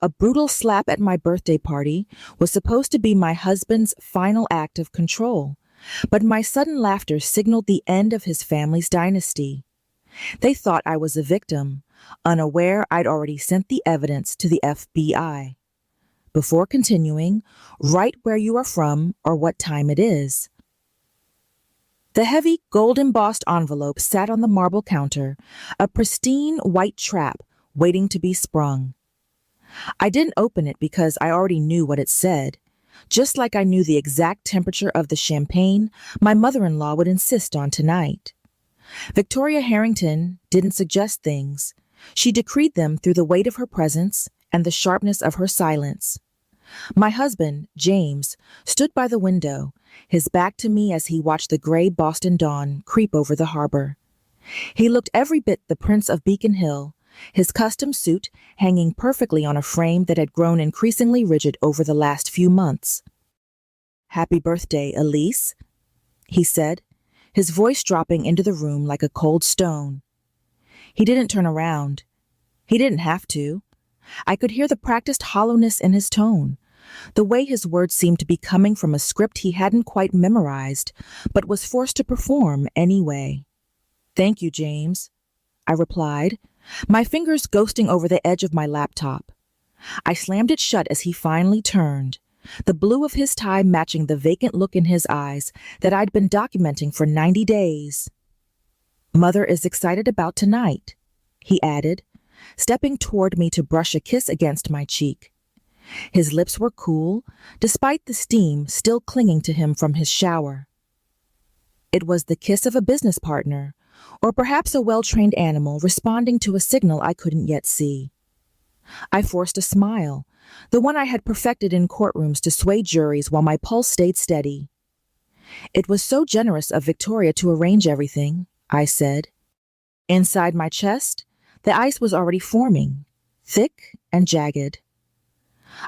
A brutal slap at my birthday party was supposed to be my husband's final act of control, but my sudden laughter signaled the end of his family's dynasty. They thought I was a victim, unaware I'd already sent the evidence to the FBI. Before continuing, write where you are from or what time it is. The heavy, gold-embossed envelope sat on the marble counter, a pristine white trap waiting to be sprung. I didn't open it because I already knew what it said, just like I knew the exact temperature of the champagne my mother-in-law would insist on tonight. Victoria Harrington didn't suggest things. She decreed them through the weight of her presence and the sharpness of her silence. My husband, James, stood by the window, his back to me as he watched the gray Boston dawn creep over the harbor. He looked every bit the Prince of Beacon Hill, his custom suit hanging perfectly on a frame that had grown increasingly rigid over the last few months. "Happy birthday, Elise," he said, his voice dropping into the room like a cold stone. He didn't turn around. He didn't have to. I could hear the practiced hollowness in his tone, the way his words seemed to be coming from a script he hadn't quite memorized, but was forced to perform anyway. "Thank you, James," I replied, my fingers ghosting over the edge of my laptop. I slammed it shut as he finally turned, the blue of his tie matching the vacant look in his eyes that I'd been documenting for 90 days. "Mother is excited about tonight," he added, stepping toward me to brush a kiss against my cheek. His lips were cool, despite the steam still clinging to him from his shower. It was the kiss of a business partner, or perhaps a well-trained animal responding to a signal I couldn't yet see. I forced a smile, the one I had perfected in courtrooms to sway juries while my pulse stayed steady. "It was so generous of Victoria to arrange everything," I said. Inside my chest, the ice was already forming, thick and jagged.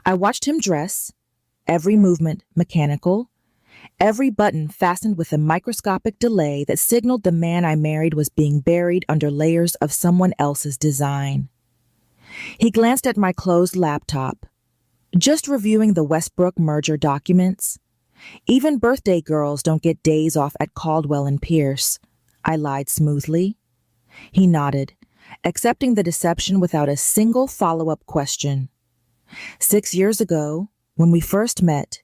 I watched him dress, every movement mechanical, every button fastened with a microscopic delay that signaled the man I married was being buried under layers of someone else's design. He glanced at my closed laptop, just reviewing the Westbrook merger documents. "Even birthday girls don't get days off at Caldwell and Pierce," I lied smoothly. He nodded, accepting the deception without a single follow-up question. 6 years ago, when we first met,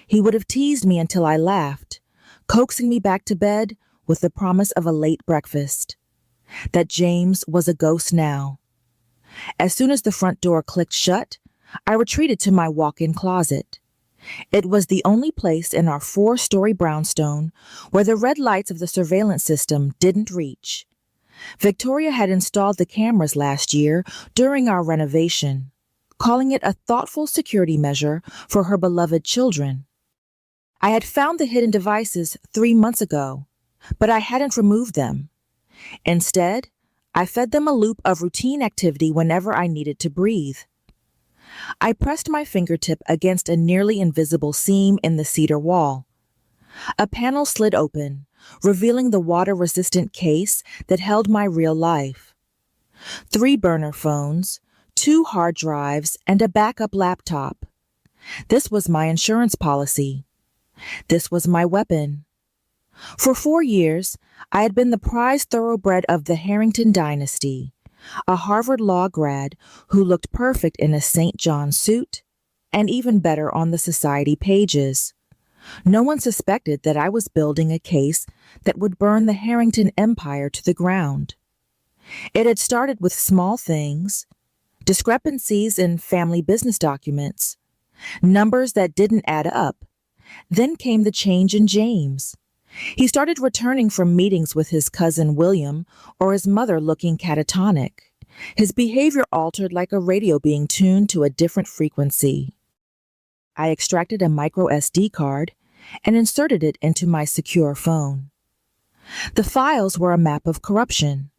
he would have teased me until I laughed, coaxing me back to bed with the promise of a late breakfast. That James was a ghost now. As soon as the front door clicked shut, I retreated to my walk-in closet. It was the only place in our 4-story brownstone where the red lights of the surveillance system didn't reach. Victoria had installed the cameras last year during our renovation, calling it a thoughtful security measure for her beloved children. I had found the hidden devices 3 months ago, but I hadn't removed them. Instead, I fed them a loop of routine activity whenever I needed to breathe. I pressed my fingertip against a nearly invisible seam in the cedar wall. A panel slid open, revealing the water-resistant case that held my real life. 3 burner phones, 2 hard drives, and a backup laptop. This was my insurance policy. This was my weapon. For 4 years, I had been the prized thoroughbred of the Harrington dynasty, a Harvard law grad who looked perfect in a St. John suit, and even better on the society pages. No one suspected that I was building a case that would burn the Harrington empire to the ground. It had started with small things, discrepancies in family business documents, numbers that didn't add up. Then came the change in James. He started returning from meetings with his cousin William or his mother looking catatonic. His behavior altered like a radio being tuned to a different frequency. I extracted a micro SD card and inserted it into my secure phone. The files were a map of corruption,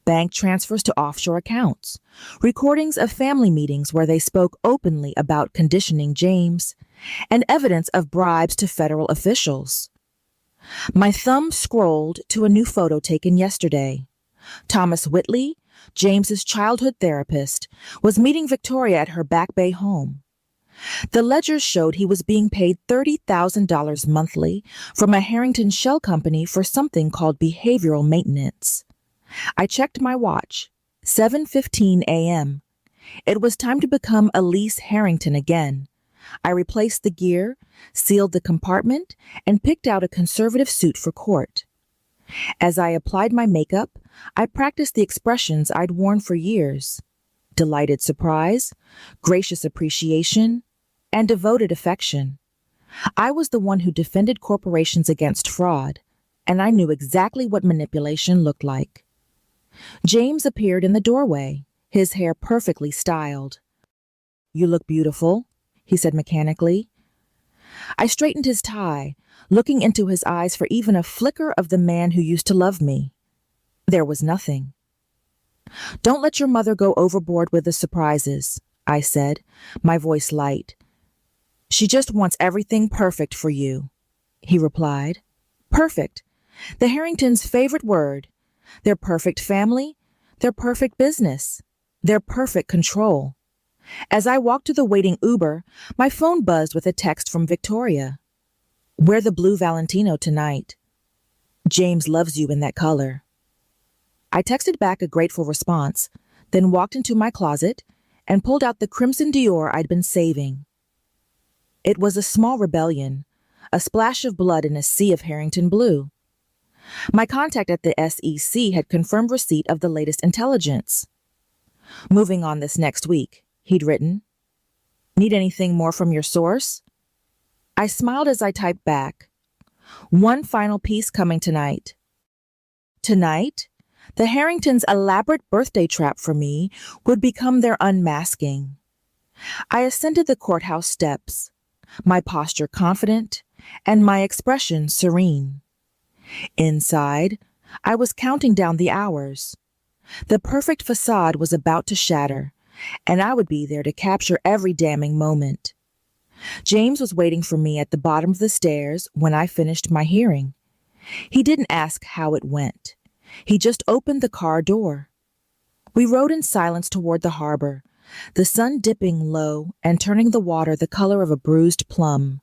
bank transfers to offshore accounts, recordings of family meetings where they spoke openly about conditioning James, and evidence of bribes to federal officials. My thumb scrolled to a new photo taken yesterday. Thomas Whitley, James's childhood therapist, was meeting Victoria at her Back Bay home. The ledgers showed he was being paid $30,000 monthly from a Harrington shell company for something called behavioral maintenance. I checked my watch. 7:15 a.m. It was time to become Elise Harrington again. I replaced the gear, sealed the compartment, and picked out a conservative suit for court. As I applied my makeup, I practiced the expressions I'd worn for years: delighted surprise, gracious appreciation, and devoted affection. I was the one who defended corporations against fraud, and I knew exactly what manipulation looked like. James appeared in the doorway, his hair perfectly styled. "You look beautiful," he said mechanically. I straightened his tie, looking into his eyes for even a flicker of the man who used to love me. There was nothing. "Don't let your mother go overboard with the surprises," I said, my voice light. "She just wants everything perfect for you," he replied. Perfect. The Harringtons' favorite word. Their perfect family, their perfect business, their perfect control. As I walked to the waiting Uber, my phone buzzed with a text from Victoria. "Wear the blue Valentino tonight. James loves you in that color." I texted back a grateful response, then walked into my closet and pulled out the crimson Dior I'd been saving. It was a small rebellion, a splash of blood in a sea of Harrington blue. My contact at the SEC had confirmed receipt of the latest intelligence. "Moving on this next week," he'd written. "Need anything more from your source?" I smiled as I typed back. "One final piece coming tonight." Tonight, the Harringtons' elaborate birthday trap for me would become their unmasking. I ascended the courthouse steps, my posture confident and my expression serene. Inside, I was counting down the hours. The perfect facade was about to shatter, and I would be there to capture every damning moment. James was waiting for me at the bottom of the stairs when I finished my hearing. He didn't ask how it went. He just opened the car door. We rode in silence toward the harbor, the sun dipping low and turning the water the color of a bruised plum.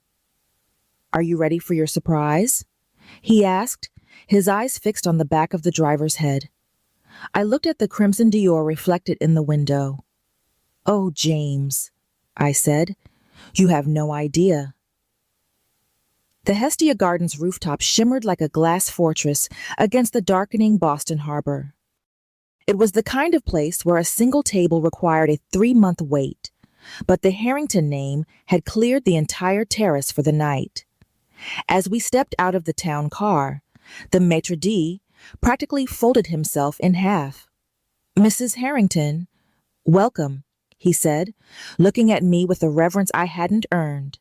"Are you ready for your surprise?" he asked, his eyes fixed on the back of the driver's head. I looked at the crimson Dior reflected in the window. "Oh, James," I said, "you have no idea." The Hestia Gardens rooftop shimmered like a glass fortress against the darkening Boston harbor. It was the kind of place where a single table required a 3-month wait, but the Harrington name had cleared the entire terrace for the night. As we stepped out of the town car, the maitre d' practically folded himself in half. "Mrs. Harrington, welcome," he said, looking at me with a reverence I hadn't earned.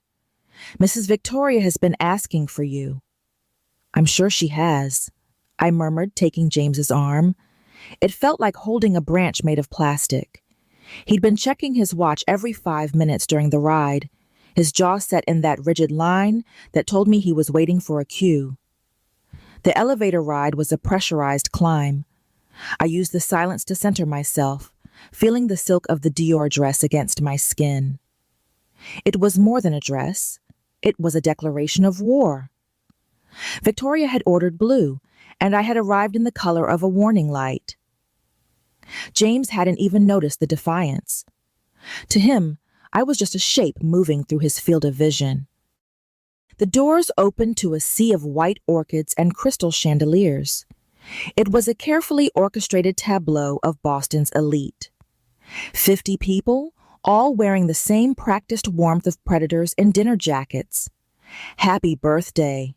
"Mrs. Victoria has been asking for you." "I'm sure she has," I murmured, taking James's arm. It felt like holding a branch made of plastic. He'd been checking his watch every 5 minutes during the ride, his jaw set in that rigid line that told me he was waiting for a cue. The elevator ride was a pressurized climb. I used the silence to center myself, feeling the silk of the Dior dress against my skin. It was more than a dress. It was a declaration of war. Victoria had ordered blue, and I had arrived in the color of a warning light. James hadn't even noticed the defiance. To him, I was just a shape moving through his field of vision. The doors opened to a sea of white orchids and crystal chandeliers. It was a carefully orchestrated tableau of Boston's elite. 50 people, all wearing the same practiced warmth of predators in dinner jackets. Happy birthday.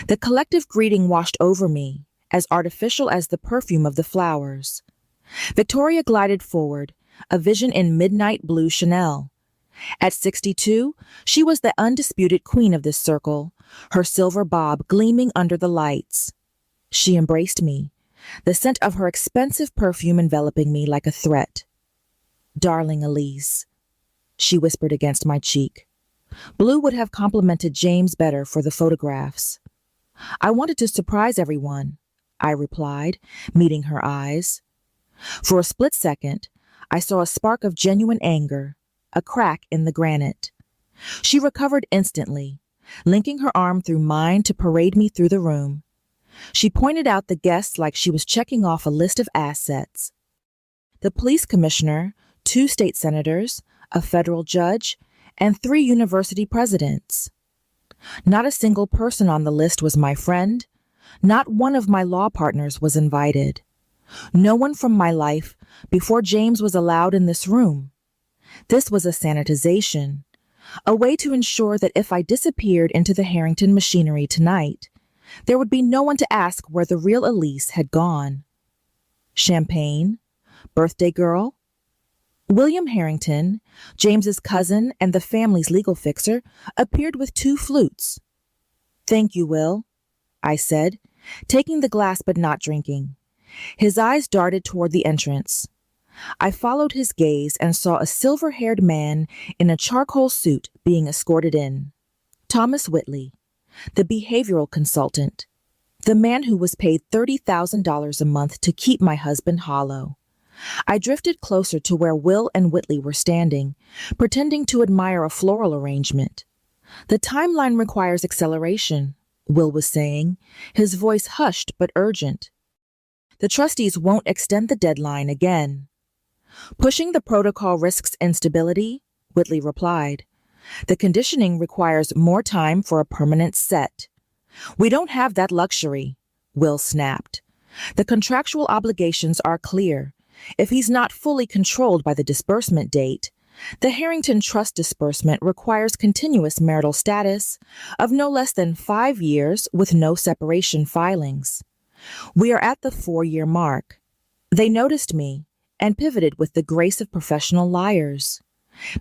The collective greeting washed over me, as artificial as the perfume of the flowers. Victoria glided forward, a vision in midnight blue Chanel. At 62, she was the undisputed queen of this circle, her silver bob gleaming under the lights. She embraced me, the scent of her expensive perfume enveloping me like a threat. "Darling Elise," she whispered against my cheek. Blue would have complimented James better for the photographs. "I wanted to surprise everyone," I replied, meeting her eyes. For a split second, I saw a spark of genuine anger, a crack in the granite. She recovered instantly, linking her arm through mine to parade me through the room. She pointed out the guests like she was checking off a list of assets. The police commissioner, 2 state senators, a federal judge, and 3 university presidents. Not a single person on the list was my friend. Not one of my law partners was invited. No one from my life before James was allowed in this room. This was a sanitization, a way to ensure that if I disappeared into the Harrington machinery tonight, there would be no one to ask where the real Elise had gone. Champagne? Birthday girl? William Harrington, James's cousin and the family's legal fixer, appeared with 2 flutes. "Thank you, Will," I said, taking the glass but not drinking. His eyes darted toward the entrance. I followed his gaze and saw a silver-haired man in a charcoal suit being escorted in. Thomas Whitley, the behavioral consultant, the man who was paid $30,000 a month to keep my husband hollow. I drifted closer to where Will and Whitley were standing, pretending to admire a floral arrangement. "The timeline requires acceleration," Will was saying, his voice hushed but urgent. "The trustees won't extend the deadline again." "Pushing the protocol risks instability," Whitley replied. "The conditioning requires more time for a permanent set." "We don't have that luxury," Will snapped. "The contractual obligations are clear. If he's not fully controlled by the disbursement date, the Harrington Trust disbursement requires continuous marital status of no less than 5 years with no separation filings. We are at the 4-year mark. They noticed me and pivoted with the grace of professional liars.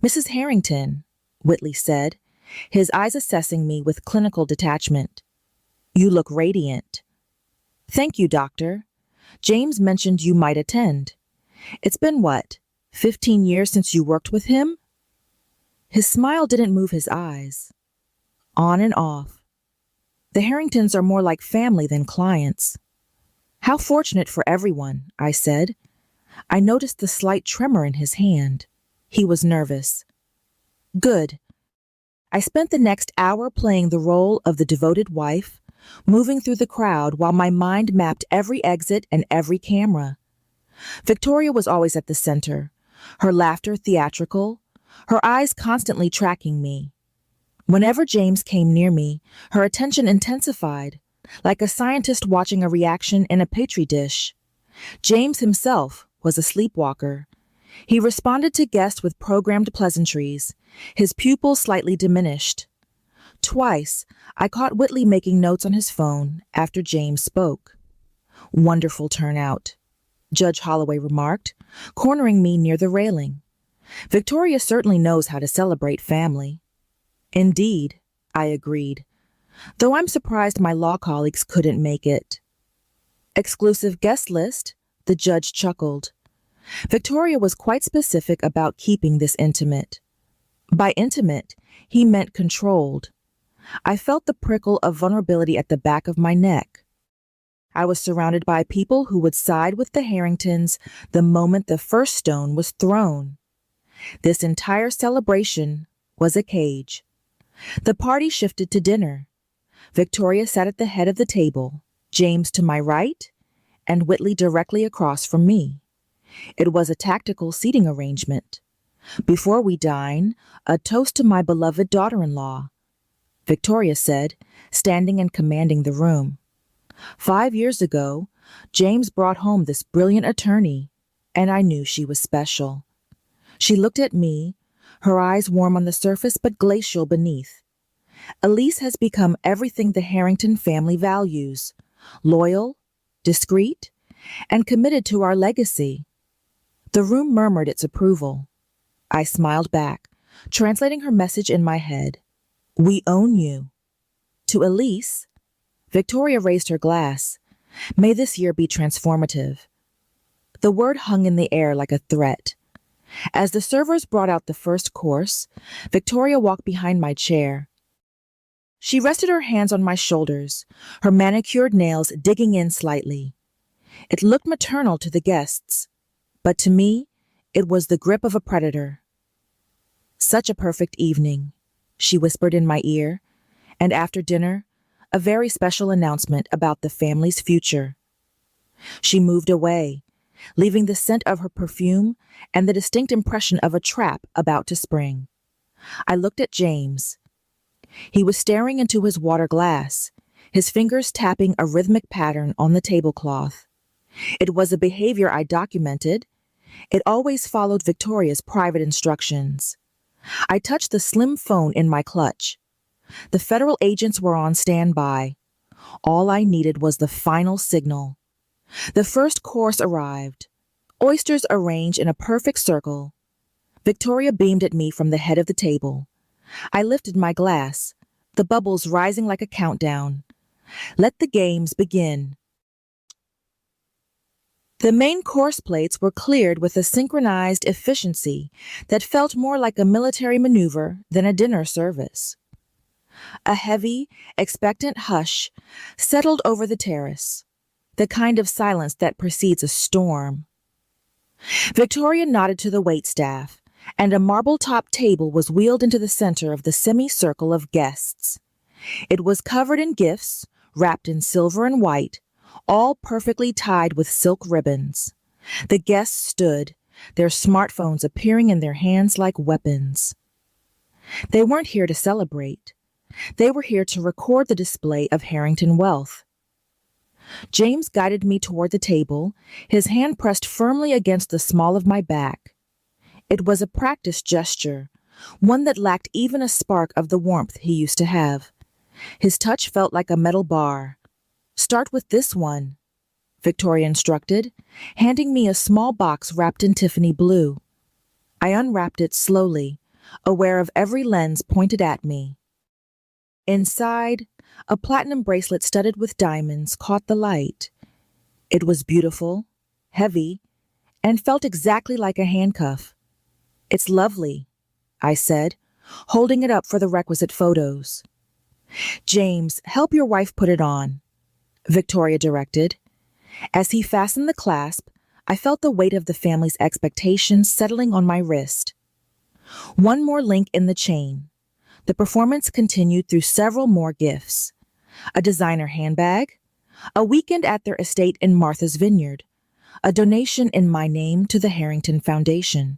"Mrs. Harrington," Whitley said, his eyes assessing me with clinical detachment. "You look radiant." "Thank you, doctor. James mentioned you might attend. It's been what, 15 years since you worked with him?" His smile didn't move his eyes. "On and off. The Harringtons are more like family than clients." "How fortunate for everyone," I said. I noticed the slight tremor in his hand. He was nervous. "Good." I spent the next hour playing the role of the devoted wife, moving through the crowd while my mind mapped every exit and every camera. Victoria was always at the center, her laughter theatrical, her eyes constantly tracking me. Whenever James came near me, her attention intensified, like a scientist watching a reaction in a petri dish. James himself was a sleepwalker. He responded to guests with programmed pleasantries, his pupils slightly diminished. Twice, I caught Whitley making notes on his phone after James spoke. "Wonderful turnout," Judge Holloway remarked, cornering me near the railing. "Victoria certainly knows how to celebrate family." "Indeed," I agreed, though I'm surprised my law colleagues couldn't make it. "Exclusive guest list," the judge chuckled. Victoria was quite specific about keeping this intimate. By intimate, he meant controlled. I felt the prickle of vulnerability at the back of my neck. I was surrounded by people who would side with the Harringtons the moment the first stone was thrown. This entire celebration was a cage. The party shifted to dinner. Victoria sat at the head of the table, James to my right, and Whitley directly across from me. It was a tactical seating arrangement. "Before we dine, a toast to my beloved daughter-in-law," Victoria said, standing and commanding the room. 5 years ago, James brought home this brilliant attorney, and I knew she was special. She looked at me, her eyes warm on the surface but glacial beneath. "Elise has become everything the Harrington family values: loyal, discreet, and committed to our legacy." The room murmured its approval. I smiled back, translating her message in my head. "We own you." To Elise, Victoria raised her glass. "May this year be transformative." The word hung in the air like a threat. As the servers brought out the first course, Victoria walked behind my chair. She rested her hands on my shoulders, her manicured nails digging in slightly. It looked maternal to the guests. But to me, it was the grip of a predator. "Such a perfect evening," she whispered in my ear, and after dinner, a very special announcement about the family's future. She moved away, leaving the scent of her perfume and the distinct impression of a trap about to spring. I looked at James. He was staring into his water glass, his fingers tapping a rhythmic pattern on the tablecloth. It was a behavior I documented. It always followed Victoria's private instructions. I touched the slim phone in my clutch. The federal agents were on standby. All I needed was the final signal. The first course arrived. Oysters arranged in a perfect circle. Victoria beamed at me from the head of the table. I lifted my glass, the bubbles rising like a countdown. Let the games begin. The main course plates were cleared with a synchronized efficiency that felt more like a military maneuver than a dinner service. A heavy, expectant hush settled over the terrace, the kind of silence that precedes a storm. Victoria nodded to the waitstaff, and a marble-topped table was wheeled into the center of the semicircle of guests. It was covered in gifts, wrapped in silver and white, all perfectly tied with silk ribbons. The guests stood, their smartphones appearing in their hands like weapons. They weren't here to celebrate. They were here to record the display of Harrington wealth. James guided me toward the table, his hand pressed firmly against the small of my back. It was a practiced gesture, one that lacked even a spark of the warmth he used to have. His touch felt like a metal bar. "Start with this one," Victoria instructed, handing me a small box wrapped in Tiffany blue. I unwrapped it slowly, aware of every lens pointed at me. Inside, a platinum bracelet studded with diamonds caught the light. It was beautiful, heavy, and felt exactly like a handcuff. "It's lovely," I said, holding it up for the requisite photos. "James, help your wife put it on," Victoria directed. As he fastened the clasp, I felt the weight of the family's expectations settling on my wrist. One more link in the chain. The performance continued through several more gifts. A designer handbag, a weekend at their estate in Martha's Vineyard, a donation in my name to the Harrington Foundation.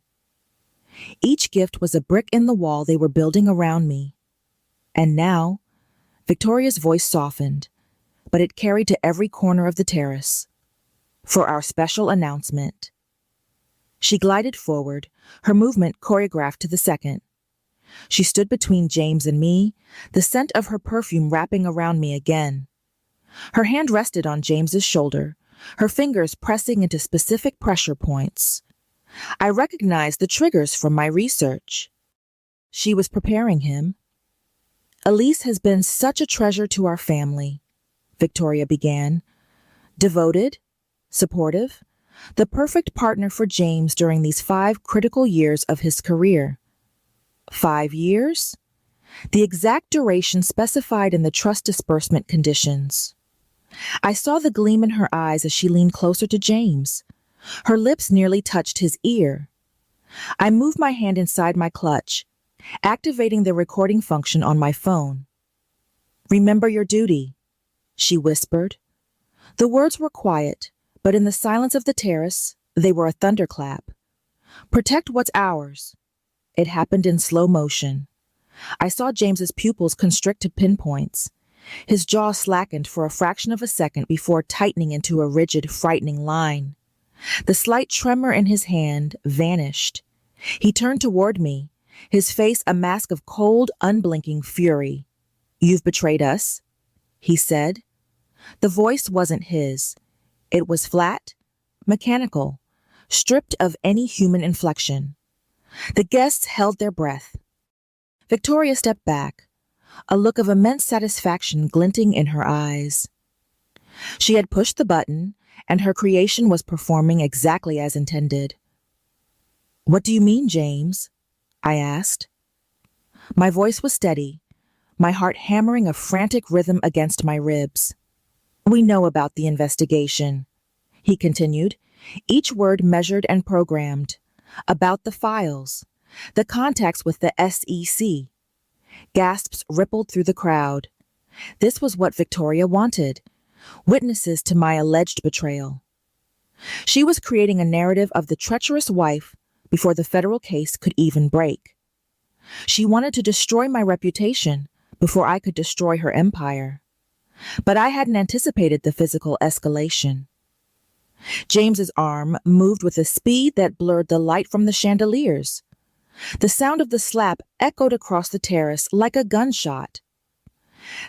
Each gift was a brick in the wall they were building around me. And now, Victoria's voice softened, but it carried to every corner of the terrace. "For our special announcement." She glided forward, her movement choreographed to the second. She stood between James and me, the scent of her perfume wrapping around me again. Her hand rested on James's shoulder, her fingers pressing into specific pressure points. I recognized the triggers from my research. She was preparing him. "Elise has been such a treasure to our family," Victoria began. "Devoted, supportive, the perfect partner for James during these 5 critical years of his career." 5 years? The exact duration specified in the trust disbursement conditions. I saw the gleam in her eyes as she leaned closer to James. Her lips nearly touched his ear. I moved my hand inside my clutch, activating the recording function on my phone. "Remember your duty," she whispered. The words were quiet, but in the silence of the terrace, they were a thunderclap. "Protect what's ours." It happened in slow motion. I saw James's pupils constrict to pinpoints. His jaw slackened for a fraction of a second before tightening into a rigid, frightening line. The slight tremor in his hand vanished. He turned toward me, his face a mask of cold, unblinking fury. "You've betrayed us," he said. The voice wasn't his. It was flat, mechanical, stripped of any human inflection. The guests held their breath. Victoria stepped back, a look of immense satisfaction glinting in her eyes. She had pushed the button, and her creation was performing exactly as intended. "What do you mean, James?" I asked. My voice was steady, my heart hammering a frantic rhythm against my ribs. "We know about the investigation," he continued, each word measured and programmed. About the files, the contacts with the SEC. Gasps rippled through the crowd. This was what Victoria wanted. Witnesses to my alleged betrayal. She was creating a narrative of the treacherous wife before the federal case could even break. She wanted to destroy my reputation before I could destroy her empire. But I hadn't anticipated the physical escalation. James's arm moved with a speed that blurred the light from the chandeliers. The sound of the slap echoed across the terrace like a gunshot.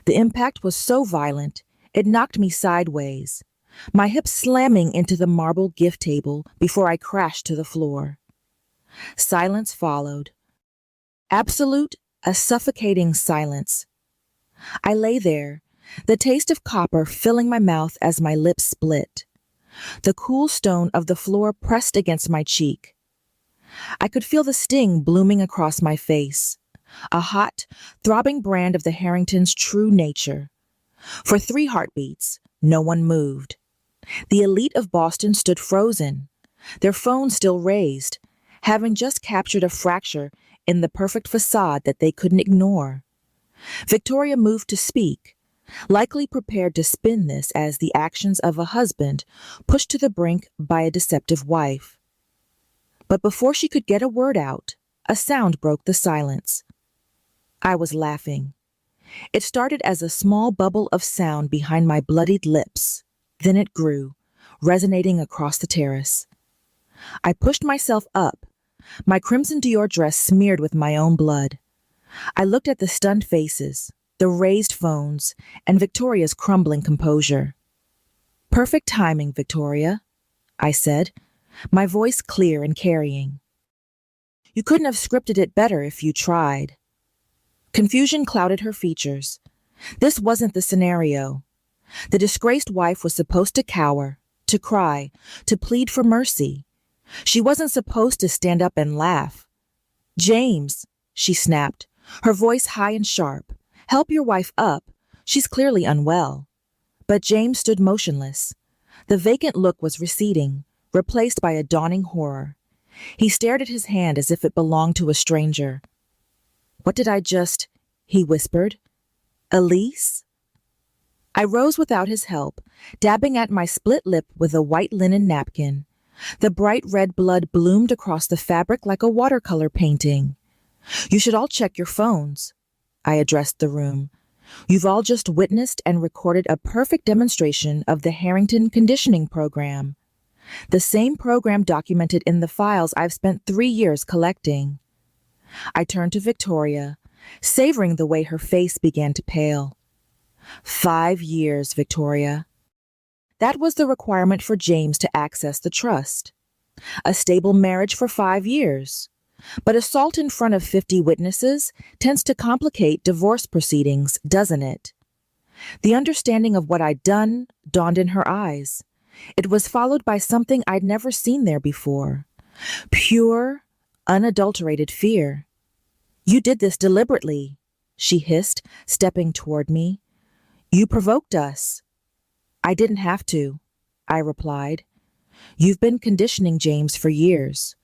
The impact was so violent, it knocked me sideways, my hips slamming into the marble gift table before I crashed to the floor. Silence followed. Absolute, a suffocating silence. I lay there, the taste of copper filling my mouth as my lips split. The cool stone of the floor pressed against my cheek. I could feel the sting blooming across my face, a hot, throbbing brand of the Harringtons' true nature. For 3 heartbeats, no one moved. The elite of Boston stood frozen, their phones still raised, having just captured a fracture in the perfect facade that they couldn't ignore. Victoria moved to speak, likely prepared to spin this as the actions of a husband pushed to the brink by a deceptive wife. But before she could get a word out, a sound broke the silence. I was laughing. It started as a small bubble of sound behind my bloodied lips. Then it grew, resonating across the terrace. I pushed myself up, my crimson Dior dress smeared with my own blood. I looked at the stunned faces, the raised phones, and Victoria's crumbling composure. "Perfect timing, Victoria," I said, my voice clear and carrying. "You couldn't have scripted it better if you tried." Confusion clouded her features. This wasn't the scenario. The disgraced wife was supposed to cower, to cry, to plead for mercy. She wasn't supposed to stand up and laugh. "James," she snapped, her voice high and sharp, "help your wife up. She's clearly unwell." But James stood motionless. The vacant look was receding, replaced by a dawning horror. He stared at his hand as if it belonged to a stranger. "What did I just—" he whispered. "Elise?" I rose without his help, dabbing at my split lip with a white linen napkin. The bright red blood bloomed across the fabric like a watercolor painting. "You should all check your phones," I addressed the room. "You've all just witnessed and recorded a perfect demonstration of the Harrington conditioning program. The same program documented in the files I've spent 3 years collecting." I turned to Victoria, savoring the way her face began to pale. 5 years, Victoria. That was the requirement for James to access the trust. A stable marriage for 5 years. But assault in front of 50 witnesses tends to complicate divorce proceedings, doesn't it? The understanding of what I'd done dawned in her eyes. It was followed by something I'd never seen there before. Pure, unadulterated fear. "You did this deliberately," she hissed, stepping toward me. "You provoked us." "I didn't have to," I replied. "You've been conditioning James for years.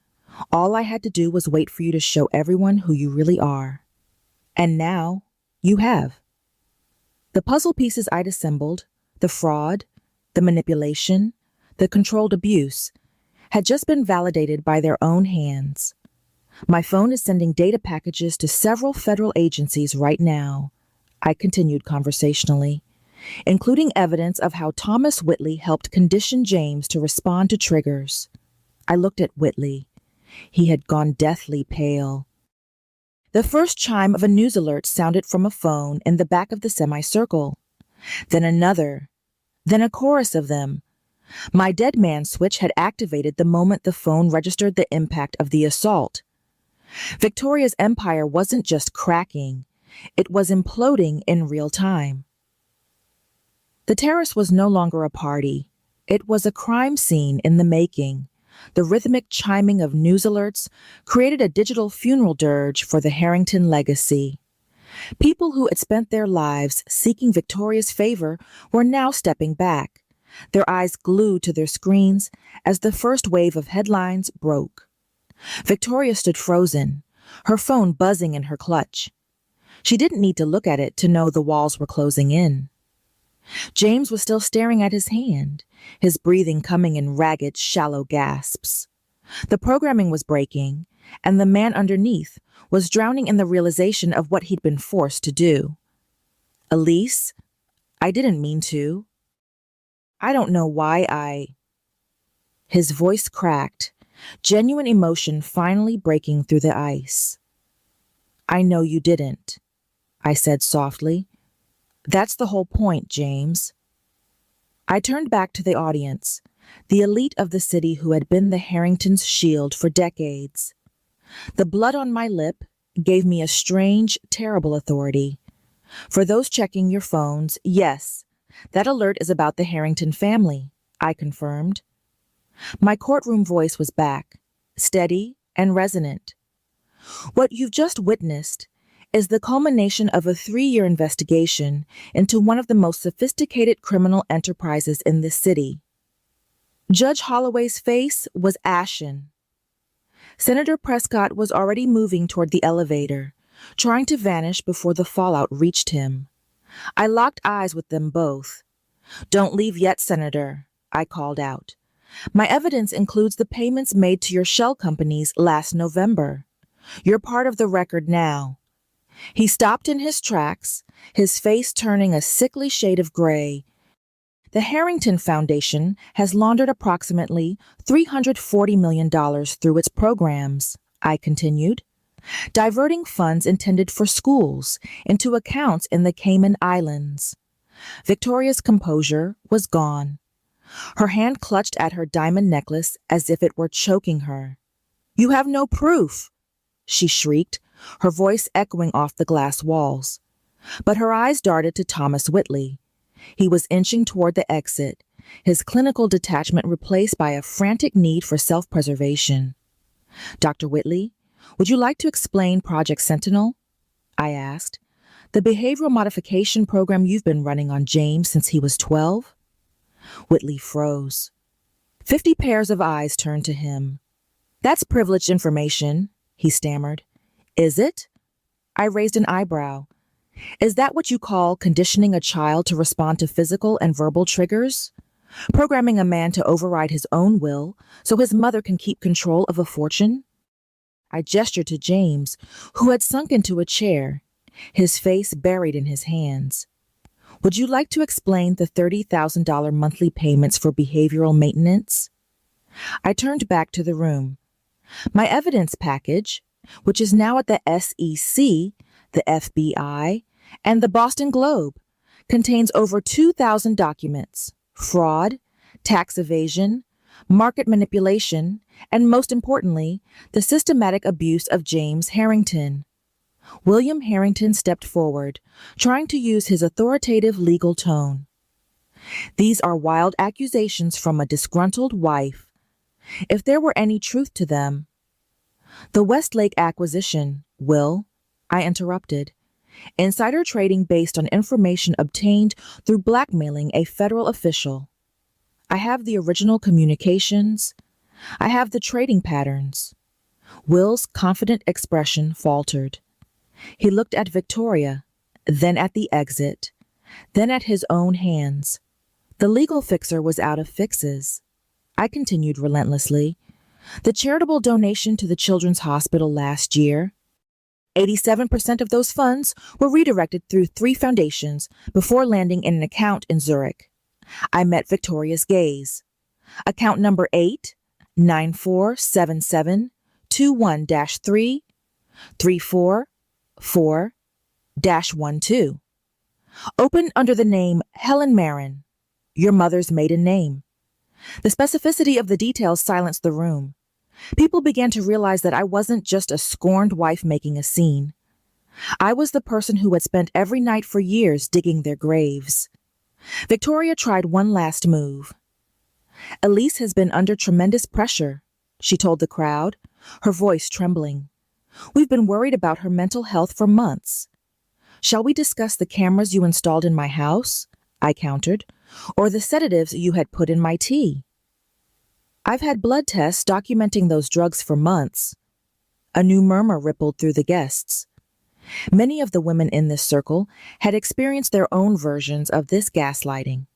All I had to do was wait for you to show everyone who you really are. And now, you have." The puzzle pieces I'd assembled, the fraud, the manipulation, the controlled abuse, had just been validated by their own hands. My phone is sending data packages to several federal agencies right now, I continued conversationally, including evidence of how Thomas Whitley helped condition James to respond to triggers. I looked at Whitley. He had gone deathly pale. The first chime of a news alert sounded from a phone in the back of the semicircle. Then another. Then a chorus of them. My dead man switch had activated the moment the phone registered the impact of the assault. Victoria's empire wasn't just cracking. It was imploding in real time. The terrace was no longer a party. It was a crime scene in the making. The rhythmic chiming of news alerts created a digital funeral dirge for the Harrington legacy. People who had spent their lives seeking Victoria's favor were now stepping back, their eyes glued to their screens as the first wave of headlines broke. Victoria stood frozen, her phone buzzing in her clutch. She didn't need to look at it to know the walls were closing in. James was still staring at his hand, his breathing coming in ragged, shallow gasps. The programming was breaking, and the man underneath was drowning in the realization of what he'd been forced to do. Elise, I didn't mean to. I don't know why His voice cracked, genuine emotion finally breaking through the ice. I know you didn't, I said softly. That's the whole point, James. I turned back to the audience, the elite of the city who had been the Harringtons' shield for decades. The blood on my lip gave me a strange, terrible authority. For those checking your phones, yes, that alert is about the Harrington family, I confirmed. My courtroom voice was back, steady and resonant. What you've just witnessed is the culmination of a 3-year investigation into one of the most sophisticated criminal enterprises in this city. Judge Holloway's face was ashen. Senator Prescott was already moving toward the elevator, trying to vanish before the fallout reached him. I locked eyes with them both. Don't leave yet, Senator, I called out. My evidence includes the payments made to your shell companies last November. You're part of the record now. He stopped in his tracks, his face turning a sickly shade of gray. The Harrington Foundation has laundered approximately $340 million through its programs, I continued, diverting funds intended for schools into accounts in the Cayman Islands. Victoria's composure was gone. Her hand clutched at her diamond necklace as if it were choking her. You have no proof, she shrieked, her voice echoing off the glass walls. But her eyes darted to Thomas Whitley. He was inching toward the exit, his clinical detachment replaced by a frantic need for self-preservation. Dr. Whitley, would you like to explain Project Sentinel? I asked. The behavioral modification program you've been running on James since he was 12? Whitley froze. 50 pairs of eyes turned to him. That's privileged information, he stammered. Is it? I raised an eyebrow. Is that what you call conditioning a child to respond to physical and verbal triggers? Programming a man to override his own will so his mother can keep control of a fortune? I gestured to James, who had sunk into a chair, his face buried in his hands. Would you like to explain the $30,000 monthly payments for behavioral maintenance? I turned back to the room. My evidence package, which is now at the SEC, the FBI, and the Boston Globe, contains over 2,000 documents, fraud, tax evasion, market manipulation, and most importantly, the systematic abuse of James Harrington. William Harrington stepped forward, trying to use his authoritative legal tone. These are wild accusations from a disgruntled wife. If there were any truth to them. The Westlake acquisition, Will, I interrupted. Insider trading based on information obtained through blackmailing a federal official. I have the original communications. I have the trading patterns. Will's confident expression faltered. He looked at Victoria, then at the exit, then at his own hands. The legal fixer was out of fixes. I continued relentlessly. The charitable donation to the Children's Hospital last year, 87% of those funds were redirected through 3 foundations before landing in an account in Zurich. I met Victoria's gaze. Account number 8, 947721-3, 344-12. Opened under the name Helen Marin, your mother's maiden name. The specificity of the details silenced the room. People began to realize that I wasn't just a scorned wife making a scene. I was the person who had spent every night for years digging their graves. Victoria tried one last move. Elise has been under tremendous pressure, she told the crowd, her voice trembling. We've been worried about her mental health for months. Shall we discuss the cameras you installed in my house? I countered. or the sedatives you had put in my tea. I've had blood tests documenting those drugs for months. A new murmur rippled through the guests. Many of the women in this circle had experienced their own versions of this gaslighting.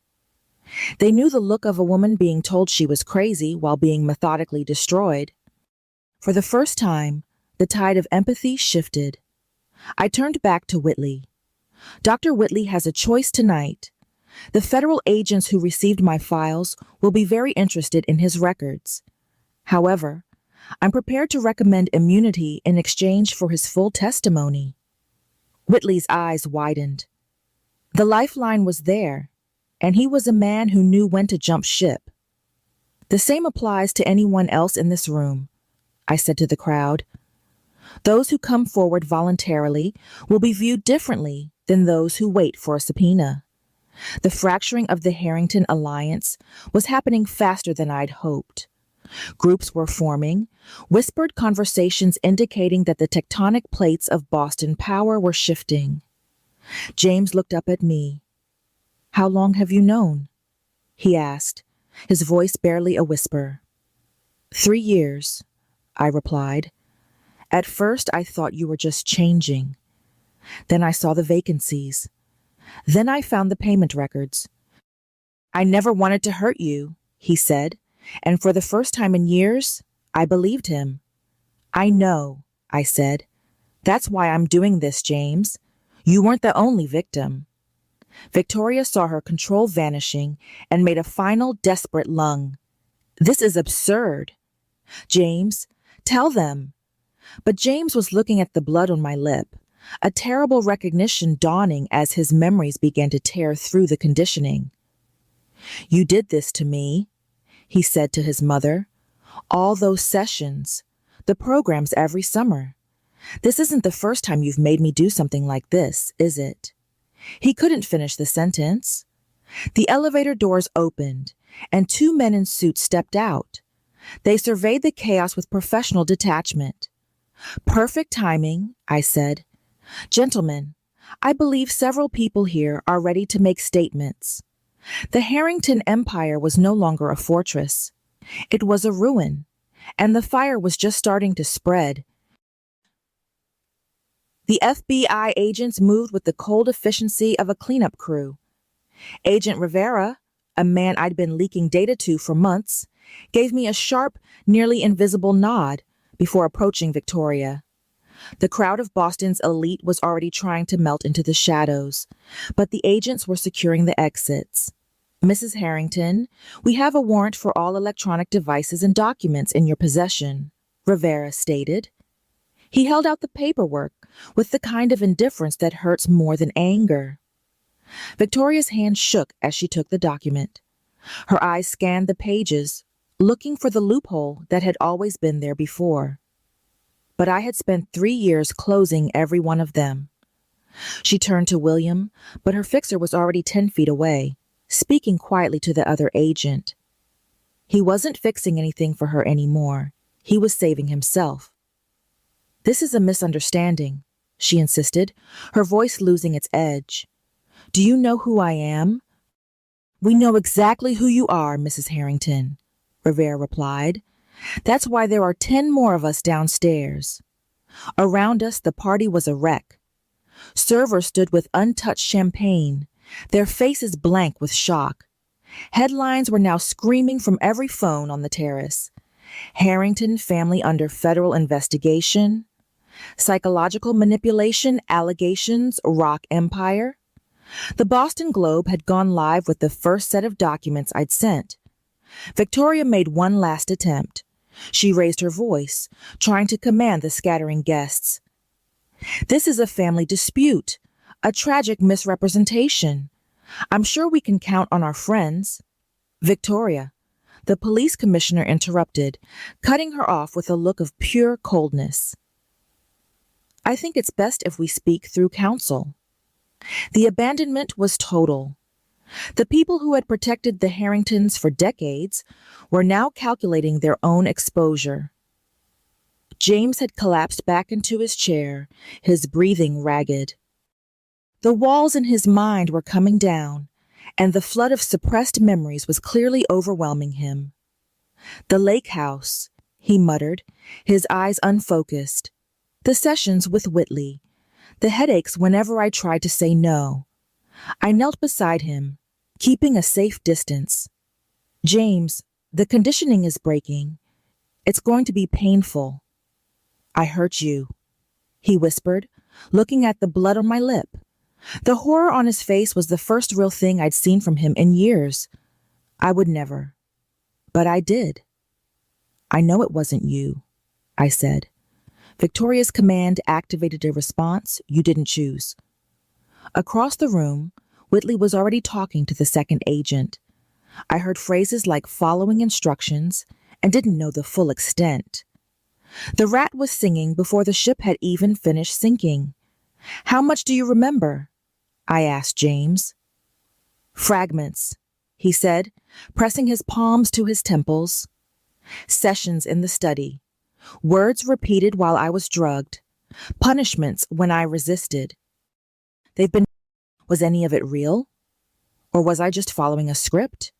They knew the look of a woman being told she was crazy while being methodically destroyed. For the first time, the tide of empathy shifted. I turned back to Whitley. Dr. Whitley has a choice tonight. The federal agents who received my files will be very interested in his records. However, I'm prepared to recommend immunity in exchange for his full testimony. Whitley's eyes widened. The lifeline was there, and he was a man who knew when to jump ship. The same applies to anyone else in this room, I said to the crowd. Those who come forward voluntarily will be viewed differently than those who wait for a subpoena. The fracturing of the Harrington alliance was happening faster than I'd hoped. Groups were forming, whispered conversations indicating that the tectonic plates of Boston power were shifting. James looked up at me. "How long have you known?" he asked, his voice barely a whisper. 3 years, I replied. At first I thought you were just changing. Then I saw the vacancies. Then I found the payment records. "I never wanted to hurt you," he said, and for the first time in years, I believed him. "I know," I said. "That's why I'm doing this, James. You weren't the only victim." Victoria saw her control vanishing and made a final desperate lung. "This is absurd." "James, tell them." But James was looking at the blood on my lip, a terrible recognition dawning as his memories began to tear through the conditioning. "You did this to me," he said to his mother. "All those sessions, the programs every summer. This isn't the first time you've made me do something like this, is it?" He couldn't finish the sentence. The elevator doors opened, and 2 men in suits stepped out. They surveyed the chaos with professional detachment. "Perfect timing," I said. "Gentlemen, I believe several people here are ready to make statements. The Harrington Empire was no longer a fortress. It was a ruin, and the fire was just starting to spread. The FBI agents moved with the cold efficiency of a cleanup crew. Agent Rivera, a man I'd been leaking data to for months, gave me a sharp, nearly invisible nod before approaching Victoria. The crowd of Boston's elite was already trying to melt into the shadows, but the agents were securing the exits. "Mrs. Harrington, we have a warrant for all electronic devices and documents in your possession," Rivera stated. He held out the paperwork with the kind of indifference that hurts more than anger. Victoria's hand shook as she took the document. Her eyes scanned the pages, looking for the loophole that had always been there before. But I had spent 3 years closing every one of them. She turned to William, but her fixer was already 10 feet away, speaking quietly to the other agent. He wasn't fixing anything for her anymore. He was saving himself. "This is a misunderstanding," she insisted, her voice losing its edge. "Do you know who I am?" "We know exactly who you are, Mrs. Harrington," Rivera replied. "That's why there are 10 more of us downstairs." Around us, the party was a wreck. Servers stood with untouched champagne, their faces blank with shock. Headlines were now screaming from every phone on the terrace. Harrington family under federal investigation. Psychological manipulation allegations rock empire. The Boston Globe had gone live with the first set of documents I'd sent. Victoria made one last attempt. She raised her voice, trying to command the scattering guests. "This is a family dispute, a tragic misrepresentation. I'm sure we can count on our friends." "Victoria," the police commissioner interrupted, cutting her off with a look of pure coldness. "I think it's best if we speak through counsel." The abandonment was total. The people who had protected the Harringtons for decades were now calculating their own exposure. James had collapsed back into his chair, his breathing ragged. The walls in his mind were coming down, and the flood of suppressed memories was clearly overwhelming him. The lake house, he muttered, his eyes unfocused. The sessions with Whitley. The headaches whenever I tried to say no. I knelt beside him, keeping a safe distance. James, the conditioning is breaking. It's going to be painful. I hurt you, he whispered, looking at the blood on my lip. The horror on his face was the first real thing I'd seen from him in years. I would never. But I did. I know it wasn't you, I said. Victoria's command activated a response you didn't choose. Across the room, Whitley was already talking to the second agent. I heard phrases like following instructions and didn't know the full extent. The rat was singing before the ship had even finished sinking. How much do you remember? I asked James. Fragments, he said, pressing his palms to his temples. Sessions in the study. Words repeated while I was drugged. Punishments when I resisted. Was any of it real? Or was I just following a script?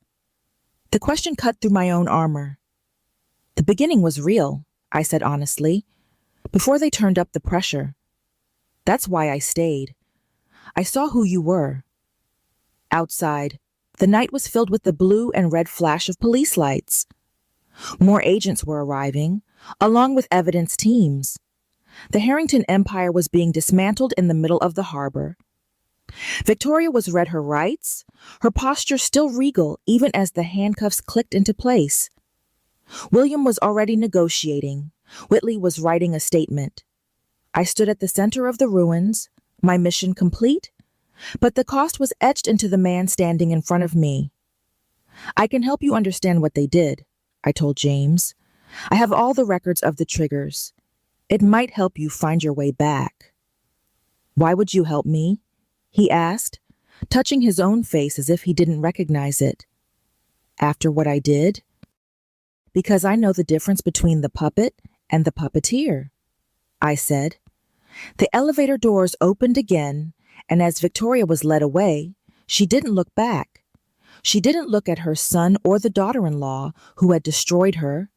The question cut through my own armor. The beginning was real, I said honestly, before they turned up the pressure. That's why I stayed. I saw who you were. Outside, the night was filled with the blue and red flash of police lights. More agents were arriving, along with evidence teams. The Harrington empire was being dismantled in the middle of the harbor. Victoria was read her rights, her posture still regal even as the handcuffs clicked into place. William was already negotiating. Whitley was writing a statement. I stood at the center of the ruins, my mission complete, but the cost was etched into the man standing in front of me. I can help you understand what they did, I told James. I have all the records of the triggers. It might help you find your way back. Why would you help me? He asked, touching his own face as if he didn't recognize it. After what I did? Because I know the difference between the puppet and the puppeteer, I said. The elevator doors opened again, and as Victoria was led away, she didn't look back. She didn't look at her son or the daughter-in-law who had destroyed her.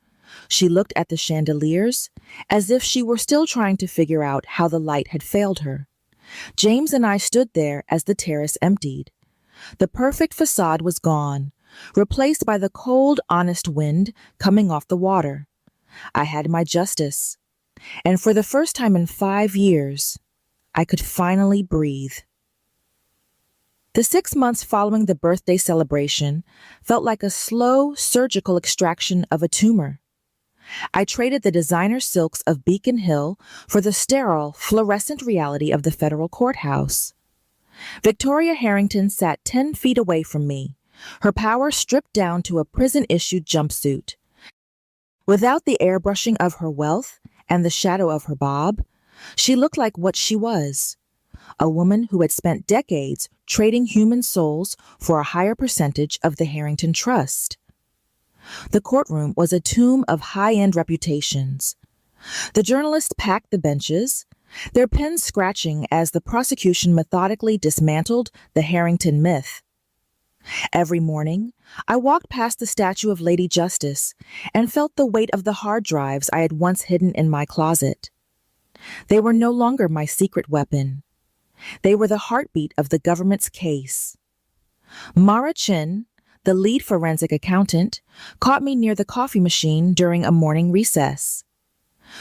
She looked at the chandeliers as if she were still trying to figure out how the light had failed her. James and I stood there as the terrace emptied. The perfect facade was gone, replaced by the cold, honest wind coming off the water. I had my justice, and for the first time in 5 years, I could finally breathe. The 6 months following the birthday celebration felt like a slow, surgical extraction of a tumor. I traded the designer silks of Beacon Hill for the sterile, fluorescent reality of the federal courthouse. Victoria Harrington sat 10 feet away from me, her power stripped down to a prison-issued jumpsuit. Without the airbrushing of her wealth and the shadow of her bob, she looked like what she was, a woman who had spent decades trading human souls for a higher percentage of the Harrington Trust. The courtroom was a tomb of high-end reputations. The journalists packed the benches, their pens scratching as the prosecution methodically dismantled the Harrington myth. Every morning, I walked past the statue of Lady Justice and felt the weight of the hard drives I had once hidden in my closet. They were no longer my secret weapon. They were the heartbeat of the government's case. Mara Chin, the lead forensic accountant, caught me near the coffee machine during a morning recess.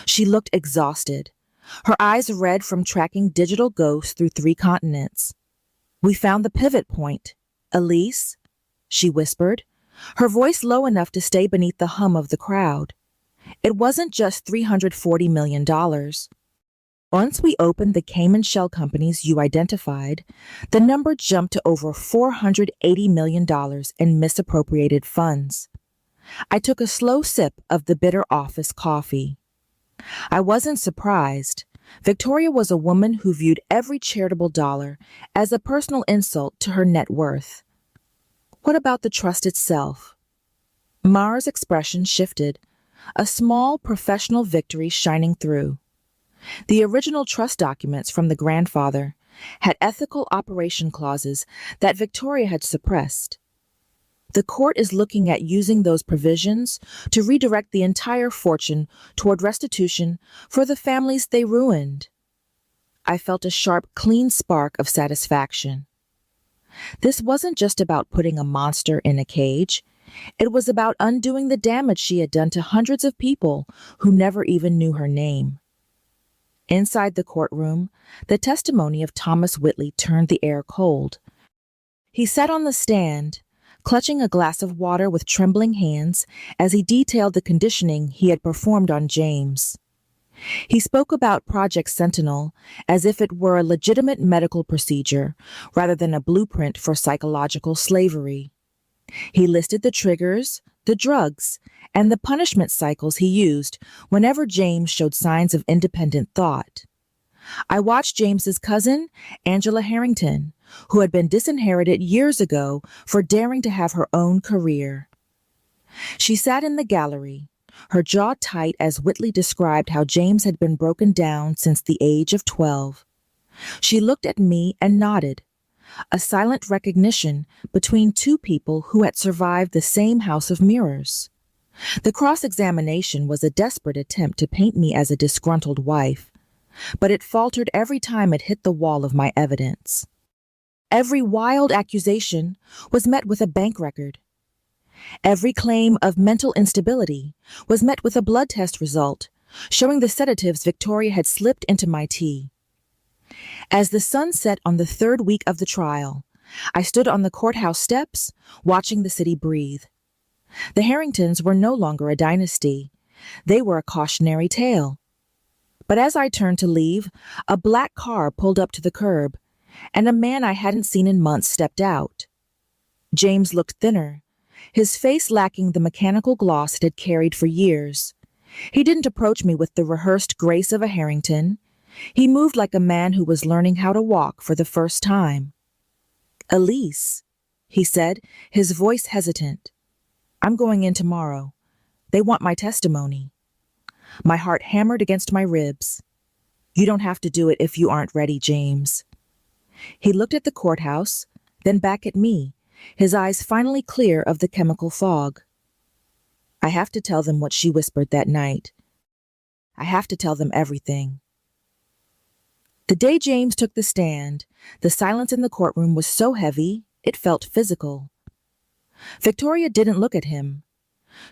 She looked exhausted, her eyes red from tracking digital ghosts through 3 continents. We found the pivot point, Elise, she whispered, her voice low enough to stay beneath the hum of the crowd. It wasn't just $340 million. Once we opened the Cayman shell companies you identified, the number jumped to over $480 million in misappropriated funds. I took a slow sip of the bitter office coffee. I wasn't surprised. Victoria was a woman who viewed every charitable dollar as a personal insult to her net worth. What about the trust itself? Mara's expression shifted, a small professional victory shining through. The original trust documents from the grandfather had ethical operation clauses that Victoria had suppressed. The court is looking at using those provisions to redirect the entire fortune toward restitution for the families they ruined. I felt a sharp, clean spark of satisfaction. This wasn't just about putting a monster in a cage. It was about undoing the damage she had done to hundreds of people who never even knew her name. Inside the courtroom, the testimony of Thomas Whitley turned the air cold. He sat on the stand, clutching a glass of water with trembling hands as he detailed the conditioning he had performed on James. He spoke about Project Sentinel as if it were a legitimate medical procedure rather than a blueprint for psychological slavery. He listed the triggers, the drugs, and the punishment cycles he used whenever James showed signs of independent thought. I watched James's cousin, Angela Harrington, who had been disinherited years ago for daring to have her own career. She sat in the gallery, her jaw tight as Whitley described how James had been broken down since the age of 12. She looked at me and nodded, a silent recognition between two people who had survived the same house of mirrors. The cross-examination was a desperate attempt to paint me as a disgruntled wife, but it faltered every time it hit the wall of my evidence. Every wild accusation was met with a bank record. Every claim of mental instability was met with a blood test result, showing the sedatives Victoria had slipped into my tea. As the sun set on the third week of the trial, I stood on the courthouse steps, watching the city breathe. The Harringtons were no longer a dynasty. They were a cautionary tale. But as I turned to leave, a black car pulled up to the curb, and a man I hadn't seen in months stepped out. James looked thinner, his face lacking the mechanical gloss it had carried for years. He didn't approach me with the rehearsed grace of a Harrington. He moved like a man who was learning how to walk for the first time. "Elise," he said, his voice hesitant. "I'm going in tomorrow. They want my testimony." My heart hammered against my ribs. "You don't have to do it if you aren't ready, James." He looked at the courthouse, then back at me, his eyes finally clear of the chemical fog. "I have to tell them what she whispered that night. I have to tell them everything." The day James took the stand, the silence in the courtroom was so heavy, it felt physical. Victoria didn't look at him.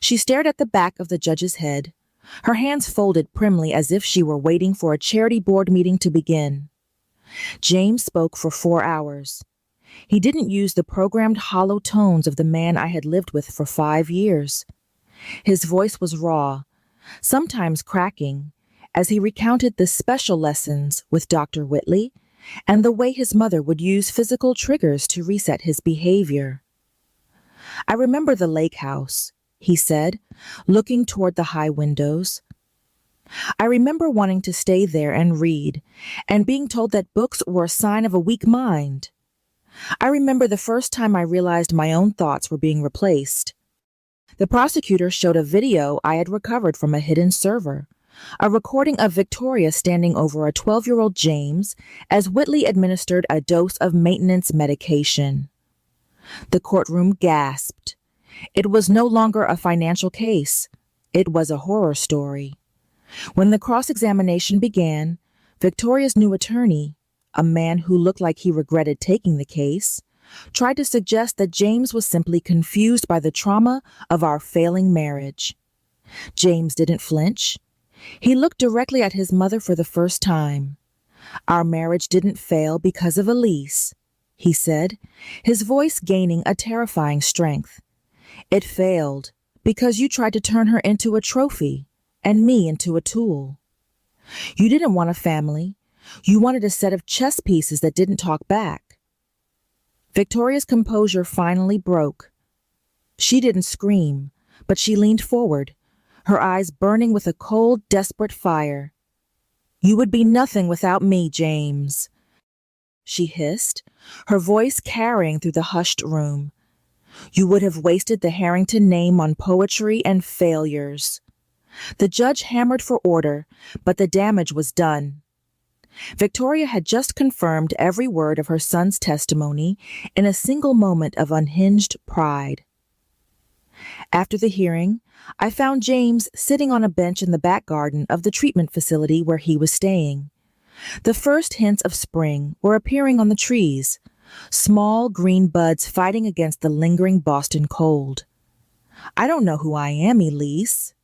She stared at the back of the judge's head, her hands folded primly as if she were waiting for a charity board meeting to begin. James spoke for 4 hours. He didn't use the programmed hollow tones of the man I had lived with for 5 years. His voice was raw, sometimes cracking, as he recounted the special lessons with Dr. Whitley and the way his mother would use physical triggers to reset his behavior. "I remember the lake house," he said, looking toward the high windows. "I remember wanting to stay there and read, and being told that books were a sign of a weak mind. I remember the first time I realized my own thoughts were being replaced. The prosecutor showed a video I had recovered from a hidden server, a recording of Victoria standing over a 12-year-old James as Whitley administered a dose of maintenance medication. The courtroom gasped. It was no longer a financial case. It was a horror story. When the cross-examination began, Victoria's new attorney, a man who looked like he regretted taking the case, tried to suggest that James was simply confused by the trauma of our failing marriage. James didn't flinch. He looked directly at his mother for the first time. "Our marriage didn't fail because of Elise," he said, his voice gaining a terrifying strength. "It failed because you tried to turn her into a trophy and me into a tool. You didn't want a family. You wanted a set of chess pieces that didn't talk back." Victoria's composure finally broke. She didn't scream, but she leaned forward, her eyes burning with a cold, desperate fire. "You would be nothing without me, James," she hissed, her voice carrying through the hushed room. "You would have wasted the Harrington name on poetry and failures. The judge hammered for order, but the damage was done. Victoria had just confirmed every word of her son's testimony in a single moment of unhinged pride. After the hearing, I found James sitting on a bench in the back garden of the treatment facility where he was staying. The first hints of spring were appearing on the trees, small green buds fighting against the lingering Boston cold. "I don't know who I am, Elise,"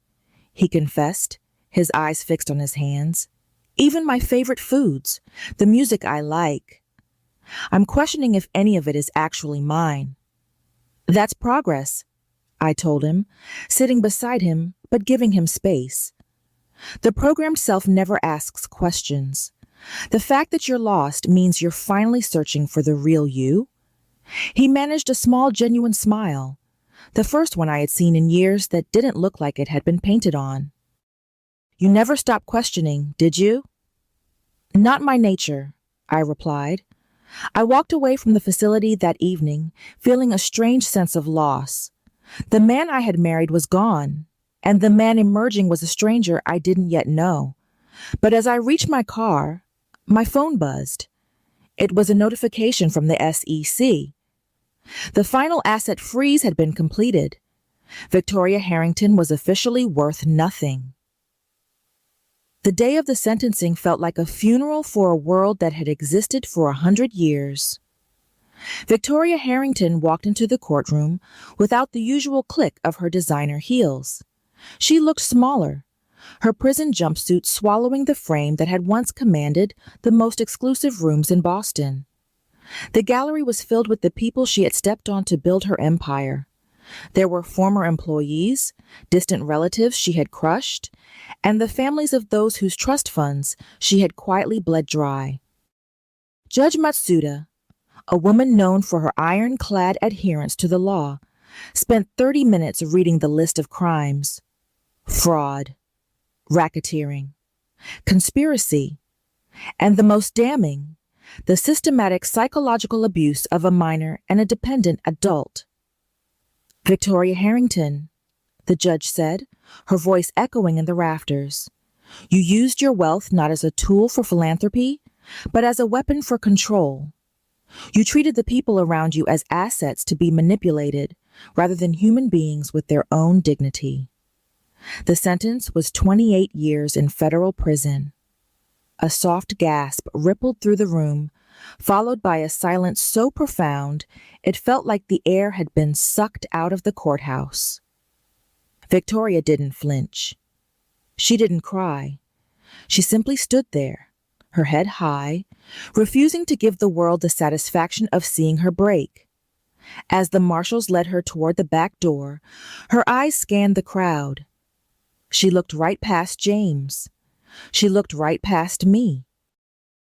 he confessed, his eyes fixed on his hands. "Even my favorite foods, the music I like. I'm questioning if any of it is actually mine." "That's progress," I told him, sitting beside him but giving him space. "The programmed self never asks questions. The fact that you're lost means you're finally searching for the real you." He managed a small, genuine smile, the first one I had seen in years that didn't look like it had been painted on. "You never stopped questioning, did you?" "Not my nature," I replied. I walked away from the facility that evening, feeling a strange sense of loss. The man I had married was gone, and the man emerging was a stranger I didn't yet know. But as I reached my car, my phone buzzed. It was a notification from the SEC. The final asset freeze had been completed. Victoria Harrington was officially worth nothing. The day of the sentencing felt like a funeral for a world that had existed for 100 years. Victoria Harrington walked into the courtroom without the usual click of her designer heels. She looked smaller, her prison jumpsuit swallowing the frame that had once commanded the most exclusive rooms in Boston. The gallery was filled with the people she had stepped on to build her empire. There were former employees, distant relatives she had crushed, and the families of those whose trust funds she had quietly bled dry. Judge Matsuda, a woman known for her ironclad adherence to the law, spent 30 minutes reading the list of crimes: fraud, racketeering, conspiracy, and the most damning, the systematic psychological abuse of a minor and a dependent adult. "Victoria Harrington," the judge said, her voice echoing in the rafters, "you used your wealth not as a tool for philanthropy, but as a weapon for control. You treated the people around you as assets to be manipulated, rather than human beings with their own dignity." The sentence was 28 years in federal prison. A soft gasp rippled through the room, followed by a silence so profound it felt like the air had been sucked out of the courthouse. Victoria didn't flinch. She didn't cry. She simply stood there, her head high, refusing to give the world the satisfaction of seeing her break. As the marshals led her toward the back door, her eyes scanned the crowd. She looked right past James. She looked right past me.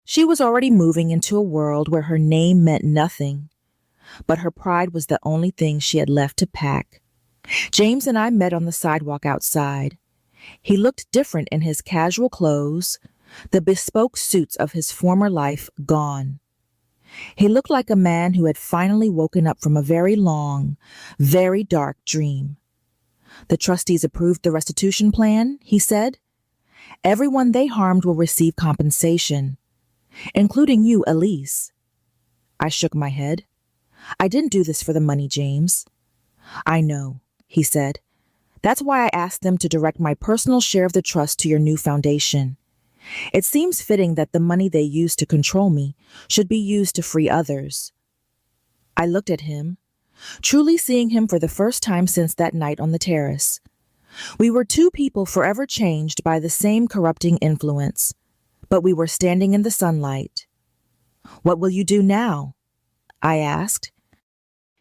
She was already moving into a world where her name meant nothing, but her pride was the only thing she had left to pack. James and I met on the sidewalk outside. He looked different in his casual clothes, the bespoke suits of his former life gone. He looked like a man who had finally woken up from a very long, very dark dream. "The trustees approved the restitution plan," he said. "Everyone they harmed will receive compensation, including you, Elise." I shook my head. "I didn't do this for the money, James." "I know," he said. "That's why I asked them to direct my personal share of the trust to your new foundation. It seems fitting that the money they use to control me should be used to free others." I looked at him, truly seeing him for the first time since that night on the terrace. We were two people forever changed by the same corrupting influence, but we were standing in the sunlight. "What will you do now?" I asked.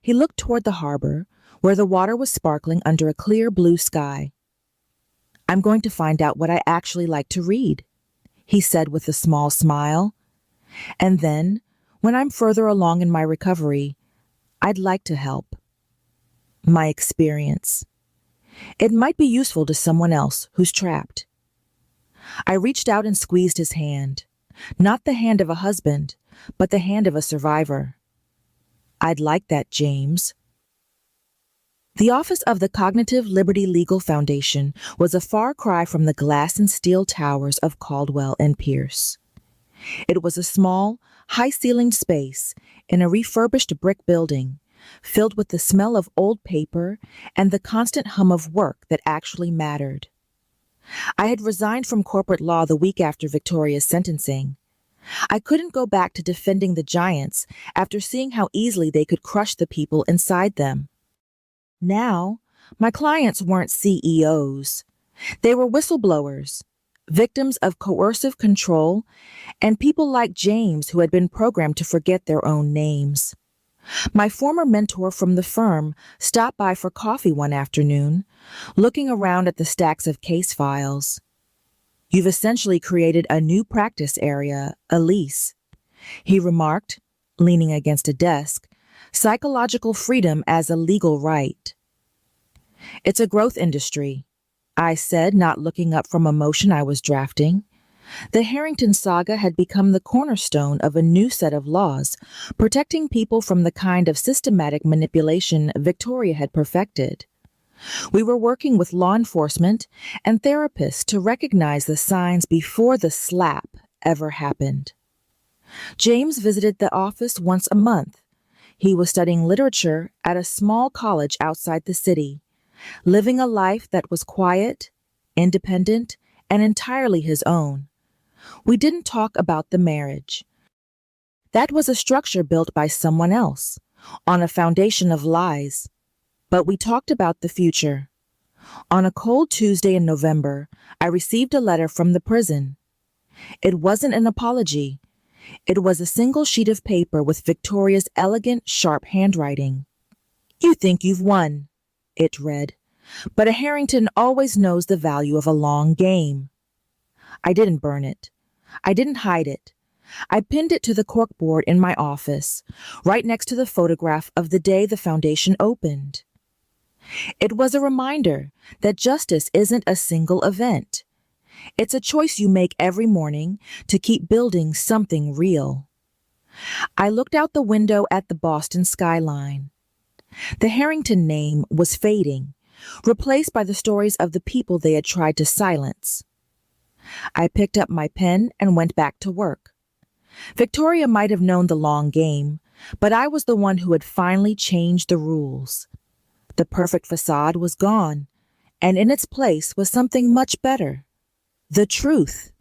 He looked toward the harbor, where the water was sparkling under a clear blue sky. "I'm going to find out what I actually like to read," he said with a small smile. "And then, when I'm further along in my recovery, I'd like to help. My experience. It might be useful to someone else who's trapped." I reached out and squeezed his hand, not the hand of a husband, but the hand of a survivor. "I'd like that, James." The office of the Cognitive Liberty Legal Foundation was a far cry from the glass and steel towers of Caldwell and Pierce. It was a small, high-ceilinged space in a refurbished brick building, filled with the smell of old paper and the constant hum of work that actually mattered. I had resigned from corporate law the week after Victoria's sentencing. I couldn't go back to defending the giants after seeing how easily they could crush the people inside them. Now, my clients weren't CEOs. They were whistleblowers, victims of coercive control, and people like James who had been programmed to forget their own names. My former mentor from the firm stopped by for coffee one afternoon, looking around at the stacks of case files. "You've essentially created a new practice area, Elise," he remarked, leaning against a desk, psychological freedom as a legal right. "It's a growth industry," I said, not looking up from a motion I was drafting. The Harrington saga had become the cornerstone of a new set of laws, protecting people from the kind of systematic manipulation Victoria had perfected. We were working with law enforcement and therapists to recognize the signs before the slap ever happened. James visited the office once a month. He was studying literature at a small college outside the city, living a life that was quiet, independent, and entirely his own. We didn't talk about the marriage. That was a structure built by someone else, on a foundation of lies. But we talked about the future. On a cold Tuesday in November, I received a letter from the prison. It wasn't an apology. It was a single sheet of paper with Victoria's elegant, sharp handwriting. "You think you've won," it read, "but a Harrington always knows the value of a long game." I didn't burn it. I didn't hide it. I pinned it to the corkboard in my office, right next to the photograph of the day the foundation opened. It was a reminder that justice isn't a single event. It's a choice you make every morning to keep building something real. I looked out the window at the Boston skyline. The Harrington name was fading, replaced by the stories of the people they had tried to silence. I picked up my pen and went back to work. Victoria might have known the long game, but I was the one who had finally changed the rules. The perfect facade was gone, and in its place was something much better: the truth.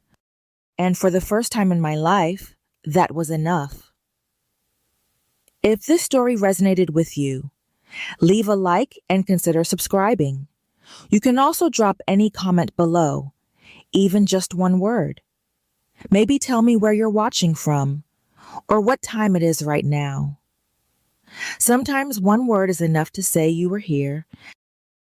And for the first time in my life, that was enough. If this story resonated with you, leave a like and consider subscribing. You can also drop any comment below, even just one word. Maybe tell me where you're watching from, or what time it is right now. Sometimes one word is enough to say you were here